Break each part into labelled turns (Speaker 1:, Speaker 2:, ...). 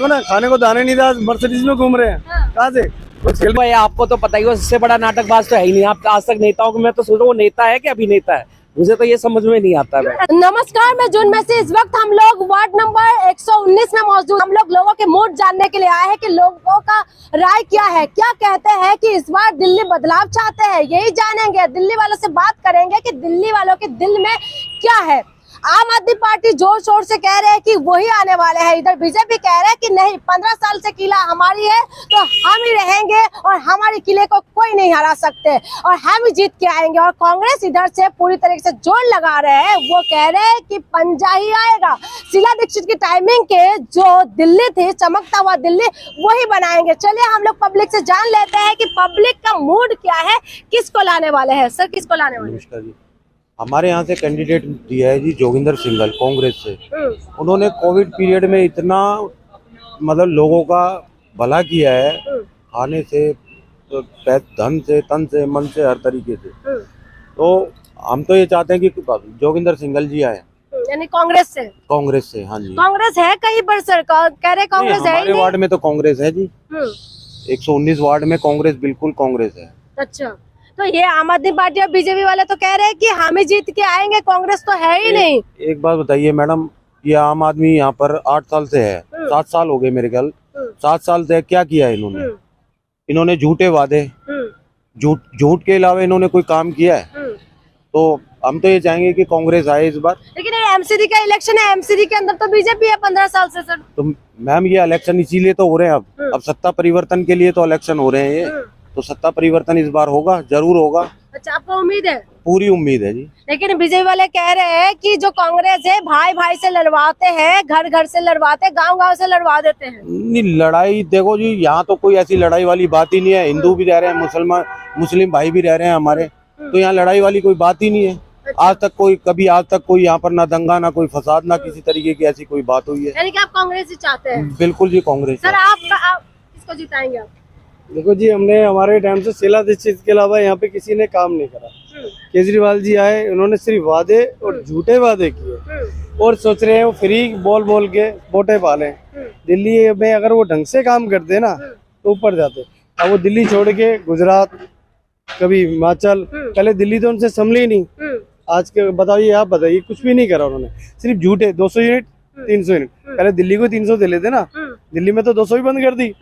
Speaker 1: ना खाने को दाने नहीं था, मर्सिडीज में घूम रहे हैं। कहाँ से?
Speaker 2: भाई आपको तो पता ही हो, इससे बड़ा नाटकबाज तो है ही नहीं। आप आज तक नेताओं को, मैं तो सोच रहा हूँ वो नेता है कि अभिनेता है, मुझे तो ये समझ में नहीं आता है।
Speaker 3: नमस्कार, मैं जून में से इस वक्त हम लोग वार्ड नंबर 119 में मौजूद। हम लोग लोगों के मूड जानने के लिए आए हैं कि लोगों का राय क्या है, क्या कहते हैं कि इस बार दिल्ली बदलाव चाहते हैं, यही जानेंगे। दिल्ली वालों से बात करेंगे कि दिल्ली वालों के दिल में क्या है। आम आदमी पार्टी जोर शोर से कह रहे हैं कि वही आने वाले हैं, इधर बीजेपी कह रहे हैं कि नहीं, 15 साल से किला हमारी है तो हम ही रहेंगे और हमारे किले को कोई नहीं हरा सकते और हम ही जीत के आएंगे। और कांग्रेस इधर से पूरी तरीके से जोर लगा रहे हैं, वो कह रहे हैं कि पंजा ही आएगा। शीला दीक्षित की टाइमिंग के जो दिल्ली थी, चमकता हुआ दिल्ली, वही बनाएंगे। चलिए हम लोग पब्लिक से जान लेते हैं कि पब्लिक का मूड क्या है, किसको लाने वाले हैं। सर, किसको लाने वाले हैं?
Speaker 4: हमारे यहाँ से कैंडिडेट दिया है जी जोगिंदर सिंघल, कांग्रेस से। उन्होंने कोविड पीरियड में इतना मतलब लोगों का भला किया है, खाने से, धन से, तन से, मन से, हर तरीके से। तो हम तो ये चाहते हैं कि जोगिंदर सिंघल जी आए,
Speaker 3: यानी कांग्रेस से।
Speaker 4: कांग्रेस से, हाँ जी।
Speaker 3: कांग्रेस है कहीं पर सर? कह रहे कांग्रेस है ही
Speaker 4: हमारे वार्ड में तो कांग्रेस है जी। 119 वार्ड में कांग्रेस, बिल्कुल कांग्रेस है।
Speaker 3: अच्छा, तो ये आम आदमी पार्टी और बीजेपी वाले तो कह रहे हैं कि हम ही जीत के आएंगे, कांग्रेस तो है ही नहीं।
Speaker 4: एक बात बताइए मैडम, ये आम आदमी यहाँ पर 8 साल से है, 7 साल हो गए मेरे ख्याल। 7 साल से क्या किया इन्होंने? इन्होंने झूठे वादे, झूठ के अलावा इन्होंने कोई काम किया है? तो हम तो ये चाहेंगे कि कांग्रेस आए इस बार।
Speaker 3: लेकिन ये एमसीडी का इलेक्शन है, एमसीडी के अंदर तो बीजेपी है 15 साल से सर।
Speaker 4: तो मैम ये इलेक्शन इसीलिए तो हो रहे हैं, अब सत्ता परिवर्तन के लिए तो इलेक्शन हो रहे हैं ये। तो सत्ता परिवर्तन इस बार होगा, जरूर होगा।
Speaker 3: अच्छा, आपको उम्मीद है?
Speaker 4: पूरी उम्मीद है जी।
Speaker 3: लेकिन बीजेपी वाले कह रहे हैं कि जो कांग्रेस है, भाई भाई से लड़वाते हैं, घर घर से लड़वाते, गांव गांव से लड़वा देते हैं।
Speaker 4: नहीं, लड़ाई देखो जी, यहाँ तो कोई ऐसी लड़ाई वाली बात ही नहीं है। हिंदू भी रह रहे हैं, मुस्लिम भाई भी रह रहे हैं हमारे, तो यहाँ लड़ाई वाली कोई बात ही नहीं है। आज तक कोई यहाँ पर ना दंगा, ना कोई फसाद, ना किसी तरीके की ऐसी कोई बात हुई है।
Speaker 3: यानी कि आप कांग्रेस ही चाहते हैं?
Speaker 4: बिल्कुल जी, कांग्रेस।
Speaker 3: सर, आप किसको जिताएंगे आप?
Speaker 1: देखो जी, हमने हमारे टाइम से शीला दीक्षित के अलावा यहाँ पे किसी ने काम नहीं करा। केजरीवाल जी आए, उन्होंने सिर्फ वादे और झूठे वादे किए और सोच रहे हैं वो फ्री बोल के वोटे पाले। दिल्ली में अगर वो ढंग से काम करते ना तो ऊपर जाते। अब वो दिल्ली छोड़ के गुजरात, कभी हिमाचल, पहले दिल्ली तो उनसे संभली ही नहीं। आज के बताइए, आप बताइए, कुछ भी नहीं करा उन्होंने, सिर्फ झूठे। 200 यूनिट, 300 यूनिट, पहले दिल्ली को 300 दे लेते ना, दिल्ली में तो 200 ही बंद कर दी।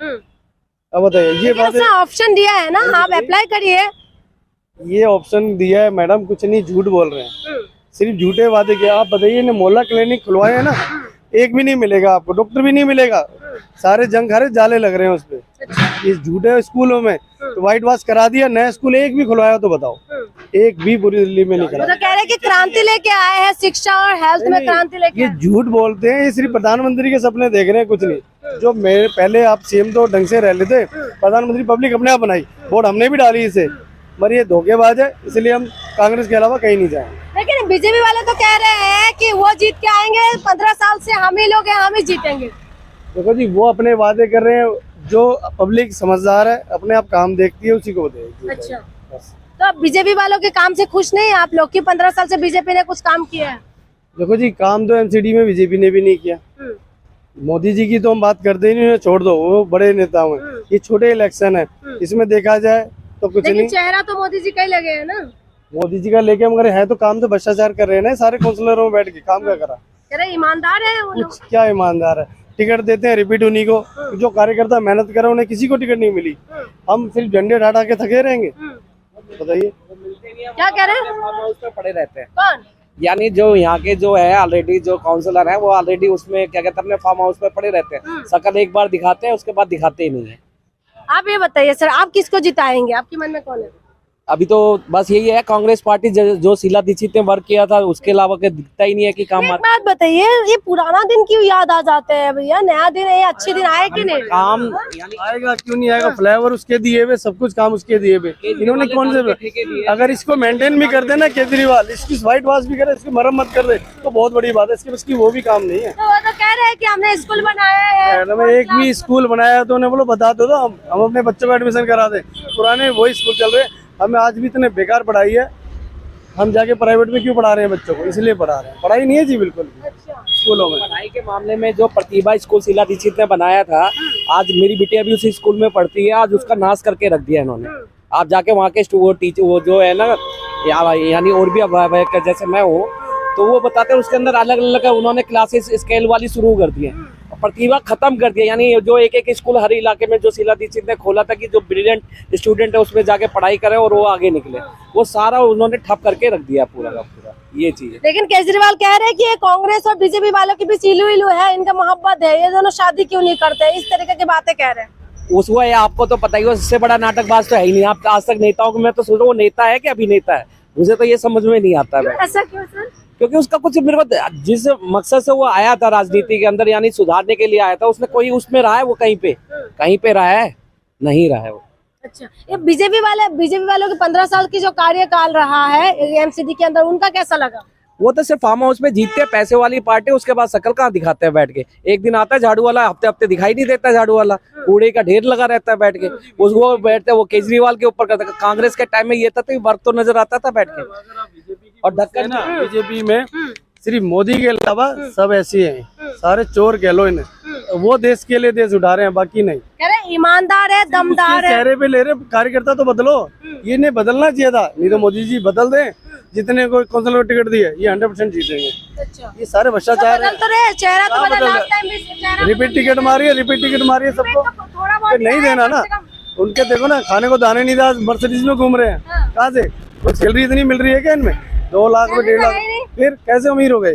Speaker 1: अब बताइए, ये बात
Speaker 3: ऑप्शन दिया है ना, आप अप्लाई करिए।
Speaker 1: ये ऑप्शन दिया है मैडम, कुछ नहीं, झूठ बोल रहे हैं, सिर्फ झूठे वादे किए। आप बताइए, ने मोहल्ला क्लिनिक खुलवाए हैं ना, एक भी नहीं मिलेगा आपको, डॉक्टर भी नहीं मिलेगा, सारे जंग खारे जाले लग रहे हैं उस पे। ये झूठे स्कूलों में तो व्हाइट वॉश करा दिया, नया स्कूल एक भी खुलवाया तो बताओ, एक भी पूरी दिल्ली में नहीं करा।
Speaker 3: तो कह रहे हैं कि क्रांति लेके आए हैं, शिक्षा और हेल्थ में क्रांति लेके।
Speaker 1: ये झूठ बोलते हैं, ये सिर्फ प्रधानमंत्री के सपने देख रहे हैं, कुछ नहीं। जो मेरे पहले आप सीएम तो ढंग से रह लेते, प्रधानमंत्री पब्लिक अपने आप बनाई, वोट हमने भी डाली इसे, मगर ये धोखेबाज है, इसलिए हम कांग्रेस के अलावा कहीं नहीं जाएंगे।
Speaker 3: लेकिन बीजेपी वाले तो कह रहे हैं कि वो जीत के आएंगे, 15 साल से हम ही लोग हैं, हम ही जीतेंगे।
Speaker 1: देखो जी, वो अपने वादे कर रहे हैं, जो पब्लिक समझदार है, अपने आप काम देखती है, उसी को देगी।
Speaker 3: अच्छा, तो अब बीजेपी वालों के काम से खुश नहीं है आप लोग? कि 15 साल से बीजेपी ने कुछ काम किया है?
Speaker 1: देखो जी, काम तो एमसीडी में बीजेपी ने भी नहीं किया। मोदी जी की तो हम बात करते ही नहीं, छोड़ दो, वो बड़े नेता हैं। ये छोटे इलेक्शन है, इसमें देखा जाए तो कुछ नहीं।
Speaker 3: चेहरा तो मोदी जी का ही लगे है ना।
Speaker 1: मोदी जी का लेके मगर है तो काम तो भ्रष्टाचार कर रहे हैं ना, सारे काउंसलरों में बैठ के काम क्या करा।
Speaker 3: कह रहे ईमानदार है वो लोग।
Speaker 1: क्या ईमानदार है? टिकट देते हैं रिपीट उन्हीं को, जो कार्यकर्ता मेहनत करे उन्हें किसी को टिकट नहीं मिली। हम सिर्फ झंडे ठाठा के थके रहेंगे? बताइए
Speaker 3: क्या कह रहे हैं?
Speaker 2: उस पे पड़े रहते हैं।
Speaker 3: कौन?
Speaker 2: यानी जो यहाँ के जो है ऑलरेडी जो काउंसलर है, वो ऑलरेडी उसमें क्या कहते हैं, अपने फार्म हाउस पे पड़े रहते हैं। शकल एक बार दिखाते हैं, उसके बाद दिखाते ही नहीं है।
Speaker 3: आप ये बताइए सर, आप किसको जिताएंगे? आपके मन में कौन है?
Speaker 2: अभी तो बस यही है, कांग्रेस पार्टी जो शीला दीक्षित ने वर्क किया था, उसके अलावा दिखता ही नहीं है कि काम।
Speaker 3: एक बात बताइए, ये पुराना दिन क्यों याद आ जाते हैं भैया? नया दिन है, अच्छे दिन आए कि नहीं?
Speaker 2: काम
Speaker 1: आएगा क्यों नहीं आएगा? फ्लाईओवर उसके दिए हुए, सब कुछ काम उसके दिए हुए, इन्होंने कौन से? अगर इसको मेंटेन भी कर दे ना केजरीवाल, इसकी व्हाइट वॉश भी करे, इसकी मरम्मत कर दे तो बहुत बड़ी बात है। इसकी बस की वो भी काम नहीं है।
Speaker 3: तो वो तो कह रहे हैं कि हमने स्कूल बनाया है।
Speaker 1: एक भी स्कूल बनाया तो उन्हें बोलो, बता दो, हम अपने बच्चों को एडमिशन करा दे। पुराने वही स्कूल चल रहे, हमें आज भी इतने बेकार पढ़ाई है, हम जाके प्राइवेट में क्यों पढ़ा रहे हैं बच्चों को? इसलिए पढ़ा रहे हैं, पढ़ाई नहीं है जी बिल्कुल भी। स्कूलों में।
Speaker 2: पढ़ाई के मामले में जो प्रतिभा स्कूल शीला दीक्षित ने बनाया था, आज मेरी बिटिया भी उसी स्कूल में पढ़ती है, आज उसका नाश करके रख दिया इन्होंने। आप जाके वहाँ के टीचर वो जो है ना, यानी और भी अभिभावक जैसे मैं हूँ, तो वो बताते हैं उसके अंदर अलग अलग उन्होंने क्लासेस स्केल वाली शुरू कर दी है, प्रतिभा खत्म कर दिया। यानी जो एक एक स्कूल हर इलाके में जो शीला दीक्षित ने खोला था कि जो ब्रिलियंट स्टूडेंट है उसमें जाके पढ़ाई करे और वो आगे निकले, वो सारा उन्होंने ठप करके रख दिया पूरा का पूरा। ये चीज है।
Speaker 3: लेकिन केजरीवाल कह रहे हैं कि ये कांग्रेस और बीजेपी वालों के बीच इलू इलू है, इनका मोहब्बत है, ये दोनों शादी क्यों नहीं करते, इस तरीके की बातें कह रहे हैं।
Speaker 2: उसको आपको तो पता ही हो, इससे बड़ा नाटकबाज तो है ही नहीं। आप आज तक नेताओं को, मैं तो सोच रहा हूँ वो नेता है कि अभिनेता है, मुझे तो ये समझ में नहीं आता है।
Speaker 3: ऐसा क्यों सर?
Speaker 2: क्योंकि उसका कुछ मेरे को जिस मकसद से वो आया था राजनीति के अंदर, यानी सुधारने के लिए आया था, उसने कोई उसमें रहा है वो कहीं पे रहा है, नहीं रहा है वो।
Speaker 3: अच्छा, ये बीजेपी वालों के 15 साल की जो कार्यकाल रहा है एमसीडी के अंदर, उनका कैसा लगा?
Speaker 2: वो तो सिर्फ फार्म हाउस में जीतते हैं, पैसे वाली पार्टी, उसके बाद शकल कहाँ दिखाते हैं बैठ के। एक दिन आता है झाड़ू वाला, हफ्ते हफ्ते दिखाई नहीं देता झाड़ू वाला, कूड़े का ढेर लगा रहता है बैठ के, उसको बैठते वो केजरीवाल के ऊपर करता। कांग्रेस के टाइम में ये था तो वर्क तो नजर आता था बैठ के। और ढक्कन
Speaker 1: ना बीजेपी में सिर्फ मोदी के अलावा सब ऐसे हैं, सारे चोर कह लो इन्हें, वो देश के लिए देश उठा रहे हैं, बाकी नहीं।
Speaker 3: कह रहे ईमानदार है, दमदार है,
Speaker 1: चेहरे पे ले रहे कार्यकर्ता तो बदलो, ये नहीं बदलना चाहिए था, नहीं तो मोदी जी बदल दें, जितने को काउंसिल में टिकट दी है ये 100% जीतेंगे।
Speaker 3: अच्छा,
Speaker 1: ये सारे भ्रष्टाचार है।
Speaker 3: तो रहे, चेहरा तो बदल, लास्ट टाइम भी चेहरा
Speaker 1: रिपीट टिकट मारिए सबको,
Speaker 3: थोड़ा बहुत
Speaker 1: नहीं देना ना उनके। देखो ना, खाने को दाने नहीं, मर्सिडीज में घूम रहे हैं, कहाँ से कुछ सैलरी इतनी मिल रही है क्या इनमें? 2 लाख में 1.5 लाख, फिर कैसे अमीर हो गए?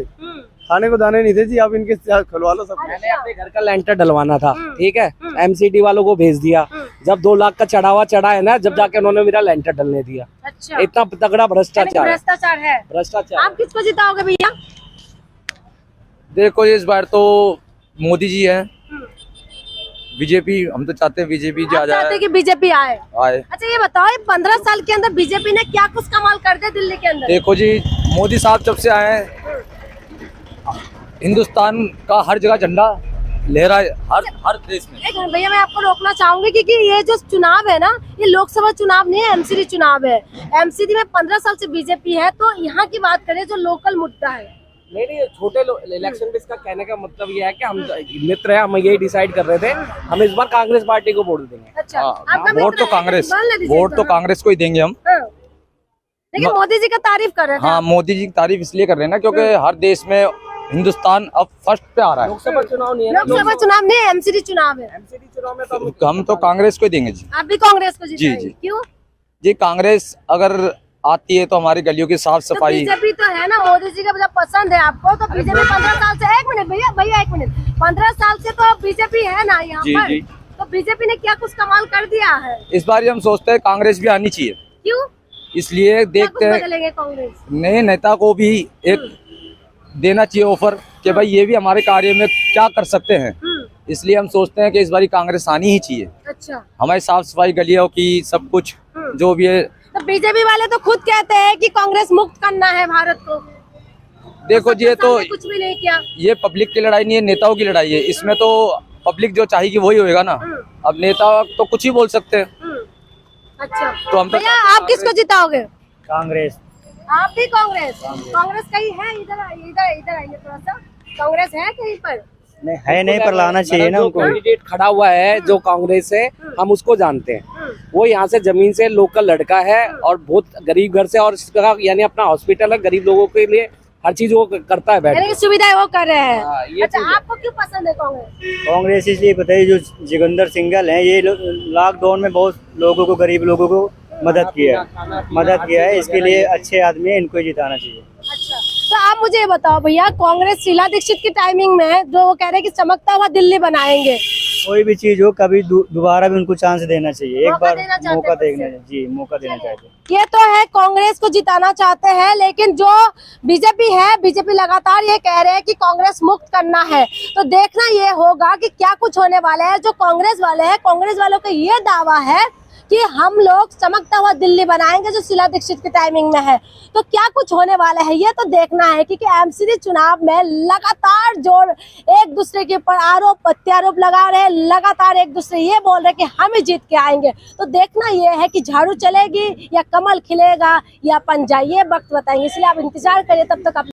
Speaker 1: खाने को दाने नहीं थे जी, आप इनके खुलवा लो सब।
Speaker 2: मैंने अपने घर का लेंटर डलवाना था, ठीक है, एमसीडी वालों को भेज दिया। जब 2 लाख का चढ़ा है ना, जब जाके उन्होंने मेरा लेंटर डलने दिया।
Speaker 3: अच्छा,
Speaker 2: इतना तगड़ा भ्रष्टाचार है।
Speaker 3: भ्रष्टाचार। आप किसको जिताओगे भैया?
Speaker 5: देखो इस बार तो मोदी जी हैं, बीजेपी हम तो चाहते हैं बीजेपी
Speaker 3: आप चाहते हैं कि बीजेपी आए? अच्छा, ये बताओ 15 साल के अंदर बीजेपी ने क्या कुछ कमाल कर दिया दिल्ली के अंदर?
Speaker 5: देखो जी, मोदी साहब जब से आए हैं, हिंदुस्तान का हर जगह झंडा लहरा है, हर देश में।
Speaker 3: एक मिनट भैया, मैं आपको रोकना चाहूंगी क्योंकि ये जो चुनाव है ना, ये लोकसभा चुनाव नहीं है, एमसीडी चुनाव है। एमसीडी में 15 साल से बीजेपी है, तो यहाँ की बात करें जो लोकल मुद्दा है।
Speaker 2: नहीं, छोटे इलेक्शन में इसका कहने का मतलब ये है कि हम मित्र है, हम यही डिसाइड कर रहे थे, हम इस बार कांग्रेस पार्टी को वोट देंगे।
Speaker 3: अच्छा, आपका
Speaker 5: वोट तो कांग्रेस को ही देंगे हम।
Speaker 3: लेकिन मोदी जी का तारीफ कर रहे थे।
Speaker 5: हाँ, मोदी जी की तारीफ इसलिए कर रहे हैं ना, क्योंकि हर देश में हिंदुस्तान अब फर्स्ट पे आ रहा है।
Speaker 2: लोकसभा चुनाव नहीं है,
Speaker 3: लोकसभा चुनाव नहीं, एमसीडी चुनाव है।
Speaker 2: एमसीडी चुनाव में तो
Speaker 5: हम तो कांग्रेस को ही देंगे जी।
Speaker 3: आप भी कांग्रेस को जिताएंगे?
Speaker 5: जी।
Speaker 3: क्यों?
Speaker 5: जी, कांग्रेस अगर आती है तो हमारी गलियों की साफ
Speaker 3: तो
Speaker 5: सफाई।
Speaker 3: बीजेपी तो है ना, मोदी जी का जब पसंद है आपको, तो बीजेपी 15 साल से, एक मिनट भैया 1 मिनट, 15 साल से तो बीजेपी है ना यहाँ
Speaker 5: जी,
Speaker 3: पर।
Speaker 5: जी।
Speaker 3: तो बीजेपी ने क्या कुछ कमाल कर दिया है?
Speaker 5: इस बार हम सोचते हैं कांग्रेस भी आनी चाहिए,
Speaker 3: क्यों?
Speaker 5: इसलिए देखते हैं।
Speaker 3: बदलेंगे कांग्रेस?
Speaker 5: नए नेता को भी एक देना चाहिए ऑफर कि भाई ये भी हमारे कार्य में क्या कर सकते हैं, इसलिए हम सोचते हैं कि इस बार कांग्रेस आनी ही चाहिए।
Speaker 3: अच्छा,
Speaker 5: हमारी साफ सफाई गलियों की सब कुछ जो भी है।
Speaker 3: तो बीजेपी वाले तो खुद कहते हैं कि कांग्रेस मुक्त करना है भारत को।
Speaker 5: देखो जी, ये तो
Speaker 3: कुछ भी नहीं किया।
Speaker 5: ये पब्लिक की लड़ाई नहीं है, नेताओं की लड़ाई है। इसमें तो पब्लिक जो चाहेगी वही होएगा ना। अब नेता तो कुछ ही बोल सकते हैं।
Speaker 3: अच्छा,
Speaker 5: तो हम तो
Speaker 3: भैया आप किसको जिताओगे?
Speaker 1: कांग्रेस।
Speaker 3: आप भी कांग्रेस? कांग्रेस कहीं है? इधर आइए थोड़ा सा। कांग्रेस है कहीं पर?
Speaker 1: नहीं पर लाना चाहिए ना उनको।
Speaker 2: कैंडिडेट खड़ा हुआ है जो कांग्रेस से, हम उसको जानते हैं। वो यहाँ से जमीन से लोकल लड़का है और बहुत गरीब घर से, और यानी अपना हॉस्पिटल है, गरीब लोगों के लिए हर चीज वो करता है, बैठ
Speaker 3: सुविधाएं वो कर रहे हैं।
Speaker 2: हाँ, ये
Speaker 3: अच्छा, आपको क्यों पसंद है कांग्रेस?
Speaker 1: कांग्रेस इसलिए बताइए, जो जोगिंदर सिंघल है, ये लॉकडाउन में बहुत लोगों को, गरीब लोगों को मदद किया है, इसके लिए अच्छे आदमी है, इनको ही जिताना चाहिए।
Speaker 3: अच्छा, तो आप मुझे ये बताओ भैया, कांग्रेस शीला दीक्षित की टाइमिंग में जो वो कह रहे हैं कि चमकता हुआ दिल्ली बनाएंगे,
Speaker 1: कोई भी चीज हो, कभी दोबारा भी उनको चांस देना चाहिए, एक बार मौका देना चाहते हैं।
Speaker 3: ये तो है कांग्रेस को जिताना चाहते हैं, लेकिन जो बीजेपी है, बीजेपी लगातार ये कह रहे हैं कि कांग्रेस मुक्त करना है। तो देखना ये होगा कि क्या कुछ होने वाला है। जो कांग्रेस वाले हैं, कांग्रेस वालों का ये दावा है कि हम लोग चमकता हुआ दिल्ली बनाएंगे, जो शीला दीक्षित की टाइमिंग में है। तो क्या कुछ होने वाला है ये तो देखना है, क्योंकि एमसीडी चुनाव में लगातार जो एक दूसरे के ऊपर आरोप प्रत्यारोप लगा रहे हैं, लगातार एक दूसरे ये बोल रहे हैं कि हम ही जीत के आएंगे। तो देखना ये है कि झाड़ू चलेगी या कमल खिलेगा या पंजा, ये वक्त बताएंगे। इसलिए आप इंतजार करिए, तब तक आप